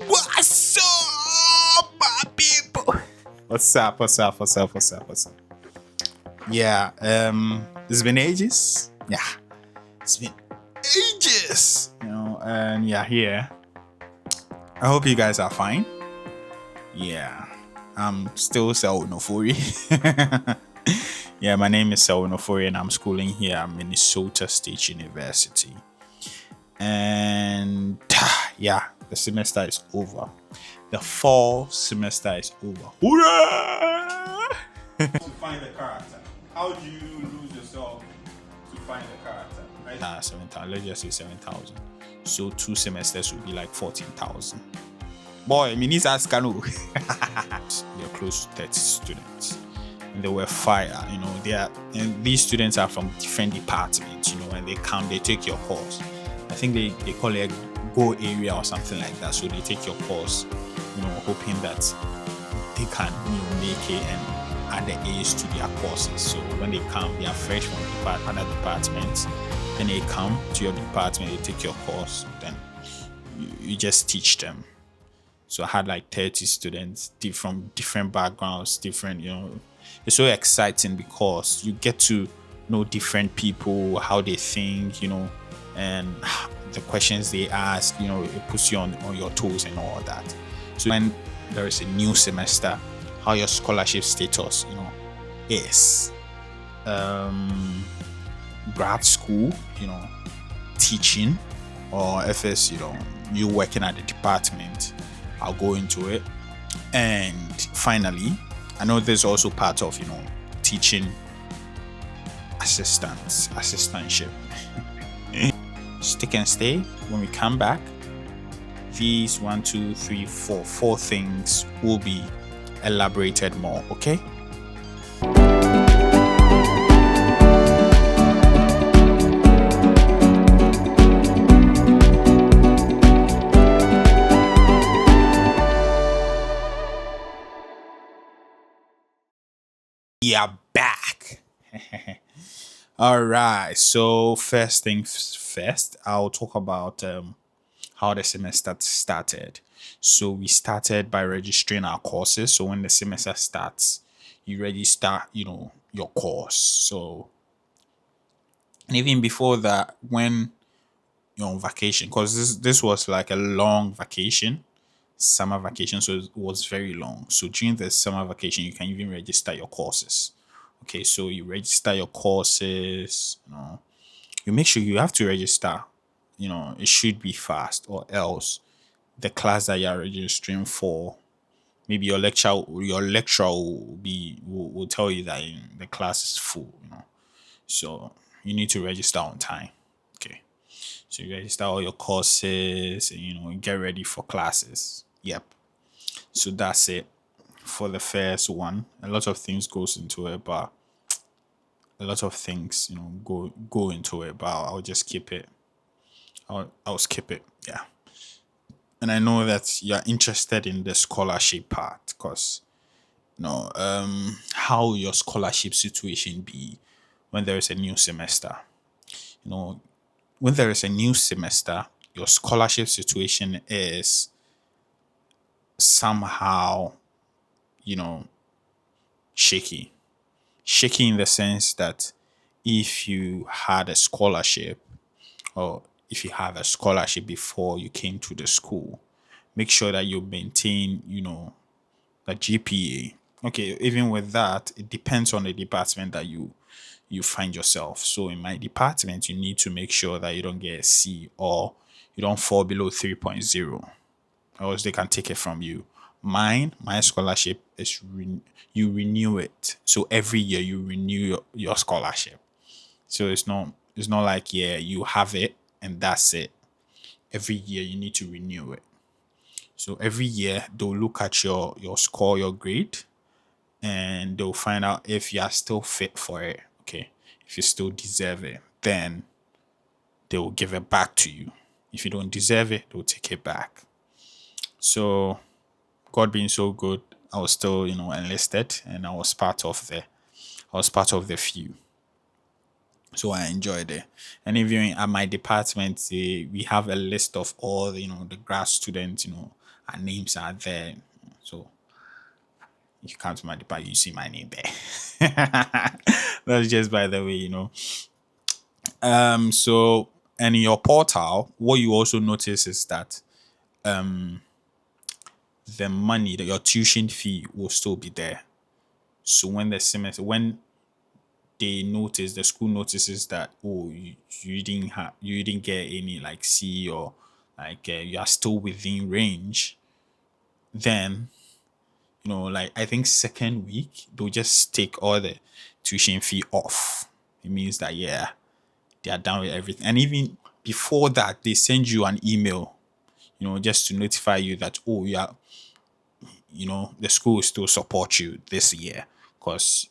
What's up, my people? What's up? What's up? What's up? What's up? What's up? Yeah, it's been ages. Yeah, it's been ages. And yeah, here. I hope you guys are fine. Yeah, I'm still Sel Nofuri. Yeah, my name is Sel Nofuri, and I'm schooling here at Minnesota State University. And yeah, the semester is over. The fall semester is over. Hooray! To find the character. How do you lose yourself to find the character? Right? 7,000. Let's just say 7,000. So 2 semesters would be like 14,000. Boy, minis ask Kanu. They're close to 30 students. And they were fire, and these students are from different departments, and they come, they take your course. I think they call it a go area or something like that. So they take your course, hoping that they can make it and add the A's to their courses. So when they come, they are fresh from other departments. Then they come to your department, they take your course, then you just teach them. So I had like 30 students from different backgrounds, different, It's so exciting because you get to know different people, how they think, and the questions they ask, it puts you on your toes and all that. So when there is a new semester, how your scholarship status, is grad school, teaching, or if it's, you working at the department, I'll go into it. And finally, I know there's also part of, teaching assistantship. Stick and stay. When we come back, these 4 things will be elaborated more, okay? Yeah, back. All right. So first things first, I'll talk about how the semester started. So we started by registering our courses. So when the semester starts, you register, your course. So, and even before that, when you're on vacation, because this was like a long vacation, summer vacation, so it was very long. So during the summer vacation, you can even register your courses. Okay, so you register your courses, you make sure you have to register, it should be fast, or else the class that you're registering for, maybe your lecturer will tell you that the class is full, so you need to register on time. Okay, so you register all your courses and you get ready for classes. Yep. So that's it for the first one. A lot of things goes into it, but a lot of things, go into it, but I'll just keep it. I'll skip it. Yeah. And I know that you're interested in the scholarship part because, how your scholarship situation be when there is a new semester. When there is a new semester, your scholarship situation is somehow, shaky. Shaky in the sense that if you had a scholarship, or if you have a scholarship before you came to the school, make sure that you maintain, the GPA. Okay, even with that, it depends on the department that you find yourself. So in my department, you need to make sure that you don't get a C or you don't fall below 3.0, or else they can take it from you. My scholarship is you renew it. So every year you renew your scholarship. So it's not like, yeah, you have it and that's it. Every year you need to renew it. So every year they'll look at your score, your grade, and they'll find out if you are still fit for it. Okay. If you still deserve it, then they will give it back to you. If you don't deserve it, they'll take it back. So God being so good, I was still, enlisted, and I was part of the few. So I enjoyed it. And even at my department, we have a list of all the grad students. Our names are there. So you come to my department, you see my name there. That's just by the way. So and in your portal, what you also notice is that the money that your tuition fee will still be there. So when the school notices that, oh, you didn't get any like C, or like you are still within range, then like I think second week they'll just take all the tuition fee off. It means that, yeah, they are done with everything. And even before that, they send you an email, just to notify you that, oh, yeah, the school will still support you this year because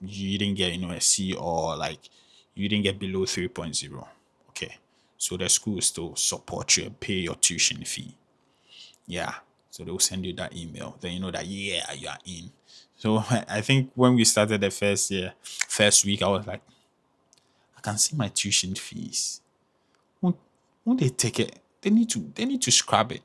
you didn't get a C, or like you didn't get below 3.0. Okay, so the school will still support you and pay your tuition fee. Yeah, so they'll send you that email, then you know that, yeah, you are in. So I think when we started the first week, I was like, I can see my tuition fees. Won't they take it? They need to scrap it.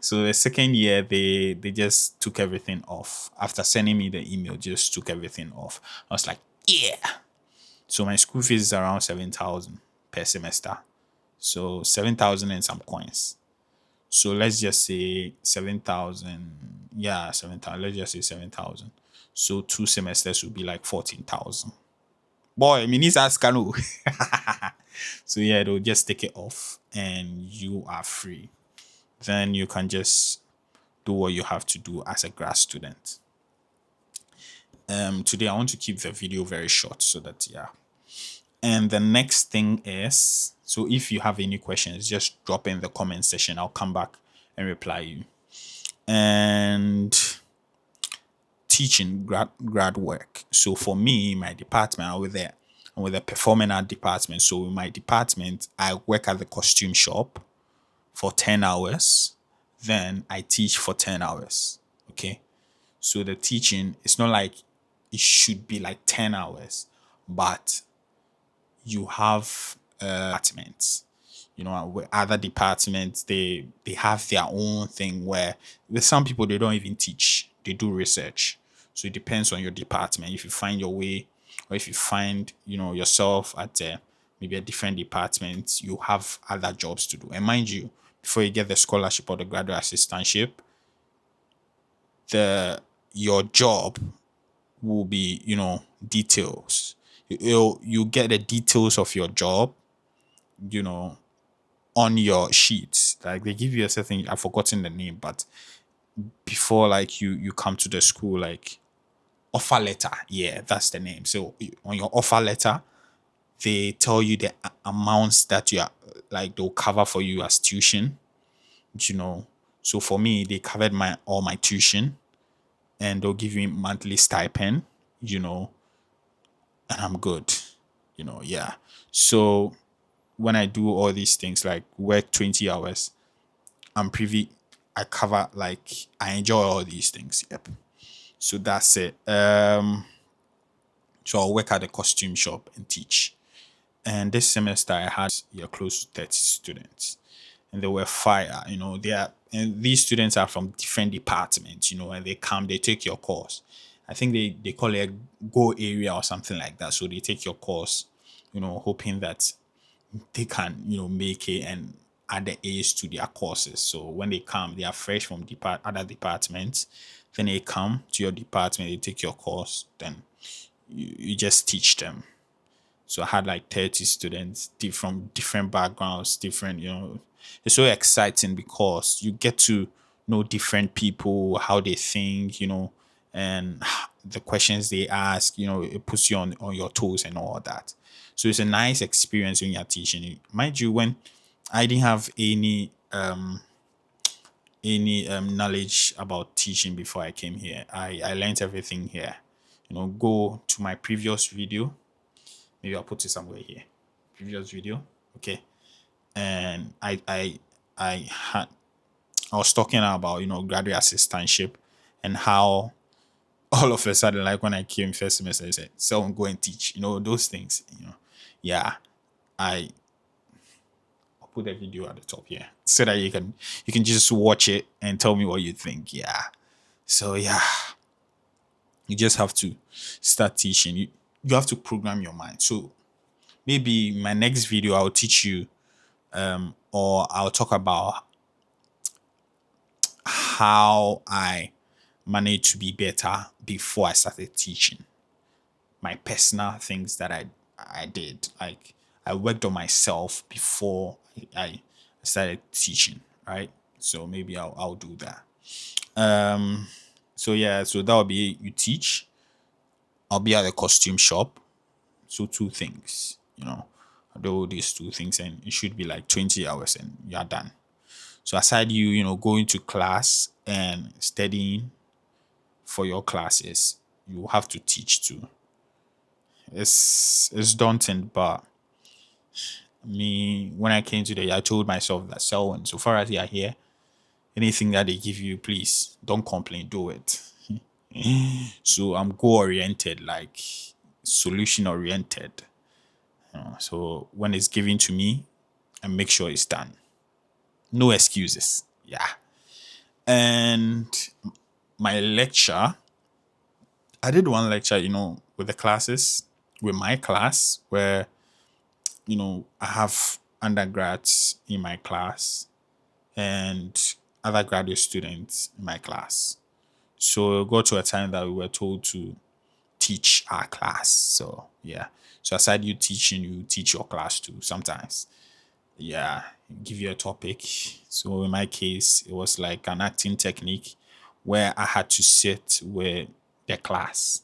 So the second year, they just took everything off. After sending me the email, just took everything off. I was like, yeah. So my school fees is around 7,000 per semester. So 7,000 and some coins. So let's just say 7,000. Yeah, 7,000. Let's just say 7,000. So 2 semesters would be like 14,000. Boy, I mean, it's Ascano. So yeah, they'll just take it off and you are free. Then you can just do what you have to do as a grad student. Today I want to keep the video very short so that, yeah. And the next thing is, so if you have any questions, just drop in the comment section. I'll come back and reply you. And teaching grad work. So for me, my department, I'm with the performing art department. So in my department, I work at the costume shop for 10 hours. Then I teach for 10 hours. Okay. So the teaching, it's not like it should be like 10 hours, but you have departments. Where other departments, they have their own thing where with some people they don't even teach, they do research. So it depends on your department. If you find your way, or if you find yourself at maybe a different department, you have other jobs to do. And mind you, before you get the scholarship or the graduate assistantship, your job will be details. You get the details of your job you know on your sheets. Like they give you a certain, I've forgotten the name, but before like you come to the school, like offer letter, yeah, that's the name. So on your offer letter, they tell you the amounts that you are, like they'll cover for you as tuition. you know so for me, they covered my all my tuition, and they'll give me monthly stipend, you know and I'm good. Yeah. So when I do all these things, like work 20 hours, I'm privy, I cover, like I enjoy all these things. Yep. So that's it. So I'll work at the costume shop and teach. And this semester I had, yeah, close to 30 students. And they were fire, and these students are from different departments, and they come, they take your course. I think they call it a go area or something like that. So they take your course, hoping that they can, make it and add the A's to their courses. So when they come, they are fresh from other departments. Then they come to your department, they take your course, then you just teach them. So I had like 30 students from different backgrounds, different, it's so exciting because you get to know different people, how they think, and the questions they ask, it puts you on your toes and all that. So it's a nice experience when you're teaching. Mind you, when I didn't have any knowledge about teaching before I came here, I learned everything here. Go to my previous video. Maybe I'll put it somewhere here. Previous video. Okay. And I was talking about, graduate assistantship and how all of a sudden, like when I came first semester, I said, "So go and teach," those things. Yeah, I I'll put the video at the top here so that you can just watch it and tell me what you think. Yeah. So yeah, you just have to start teaching. You have to program your mind. So maybe my next video I'll teach you, or I'll talk about how I managed to be better before I started teaching. My personal things that I did. Like I worked on myself before I started teaching, right? So maybe I'll do that. Um so yeah, so that will be you teach. I'll be at the costume shop. So two things, I do these two things and it should be like 20 hours and you're done. So aside going to class and studying for your classes, you have to teach too. It's daunting, but me when I came today, I told myself that so far as you are here, anything that they give you, please don't complain, do it. So I'm goal oriented, like solution oriented. So when it's given to me, I make sure it's done. No excuses. Yeah. And my lecture, I did one lecture, with the classes, with my class, where, I have undergrads in my class and other graduate students in my class. So it got to a time that we were told to teach our class. So yeah. So aside you teaching, you teach your class too sometimes. Yeah. Give you a topic. So in my case, it was like an acting technique where I had to sit with the class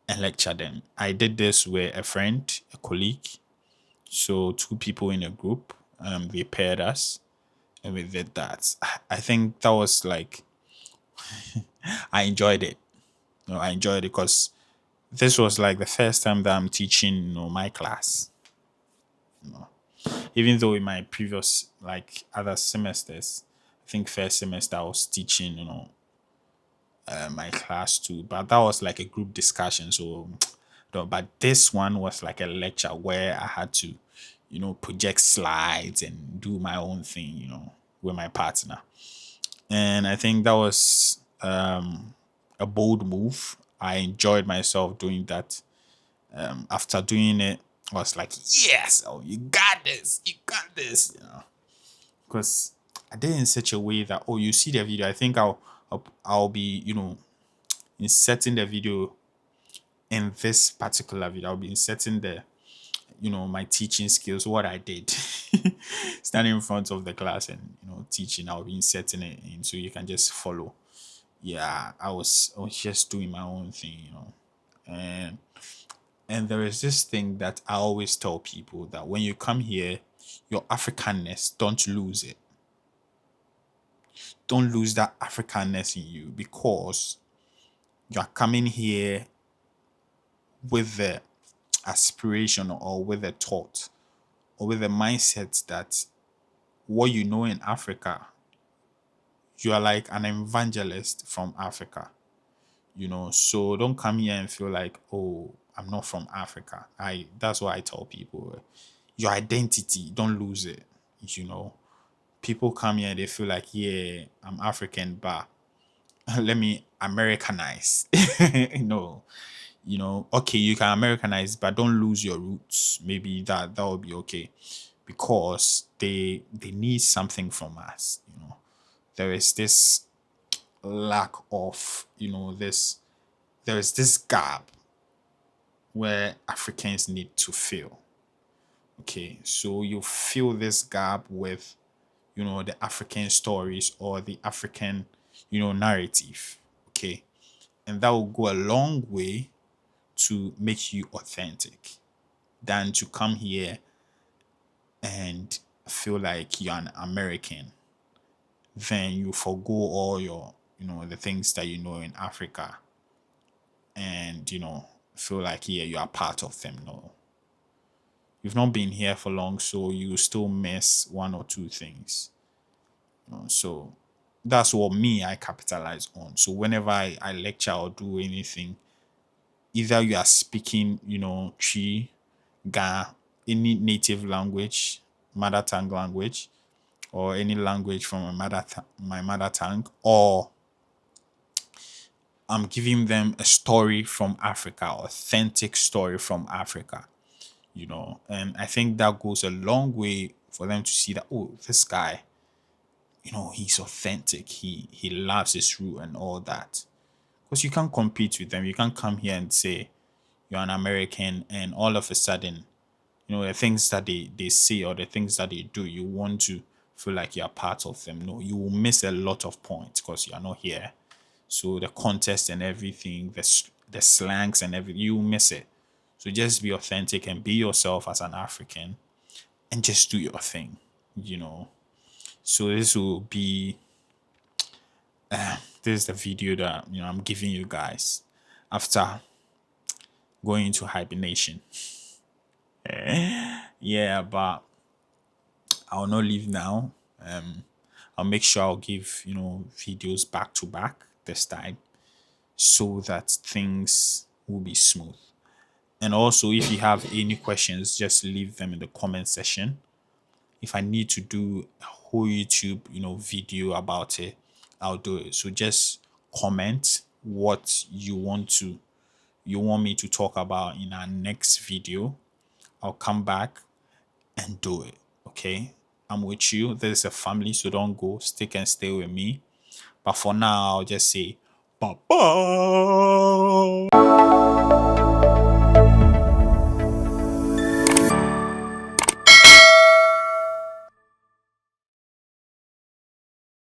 and lecture them. I did this with a friend, a colleague. So two people in a group. They paired us and we did that. I think that was like I enjoyed it. I enjoyed it because this was like the first time that I'm teaching, my class. Even though in my previous like other semesters, I think first semester I was teaching, my class too, but that was like a group discussion. So, but this one was like a lecture where I had to, project slides and do my own thing, with my partner. And I think that was a bold move. I enjoyed myself doing that. After doing it, I was like, yes, oh, you got this, because I did it in such a way that, oh, you see the video. I think I'll be, inserting the video in this particular video. I'll be inserting my teaching skills, what I did, standing in front of the class and teaching. I'll be inserting it in so you can just follow. Yeah, I was just doing my own thing, and there is this thing that I always tell people that when you come here, your Africanness, don't lose it. Don't lose that Africanness in you because you are coming here with the aspiration or with the thought or with the mindset that what you know in Africa, you are like an evangelist from Africa. So don't come here and feel like, oh, I'm not from Africa. That's what I tell people. Your identity, don't lose it. People come here, they feel like, yeah, I'm African, but let me Americanize. No, okay, you can Americanize, but don't lose your roots. Maybe that will be okay, because they need something from us. There is this lack of, this there is this gap where Africans need to fill. Okay, so you fill this gap with, the African stories or the African, narrative. Okay, and that will go a long way to make you authentic than to come here and feel like you're an American. Then you forgo all your, the things that you know in Africa and, feel like, yeah, you are part of them. No. You've not been here for long, so you still miss one or two things. So that's what me I capitalize on. So whenever I lecture or do anything, either you are speaking, Chi, Ga, any native language, mother tongue language, or any language from my mother tongue, or I'm giving them a story from Africa, authentic story from Africa, and I think that goes a long way for them to see that, oh, this guy, he's authentic. He loves his root and all that. Because you can't compete with them. You can't come here and say you're an American and all of a sudden, the things that they say or the things that they do, you want to feel like you're part of them. No, you will miss a lot of points because you're not here. So the context and everything, the slangs and everything, you will miss it. So just be authentic and be yourself as an African and just do your thing, you know. So this is the video that I'm giving you guys after going into hibernation. Yeah, but I'll not leave now. I'll make sure I'll give videos back to back this time so that things will be smooth. And also, if you have any questions, just leave them in the comment section. If I need to do a whole YouTube, video about it, I'll do it. So just comment what you want me to talk about in our next video. I'll come back and do it. Okay. I'm with you. There's a family, so don't go. Stick and stay with me. But for now, I'll just say bye bye.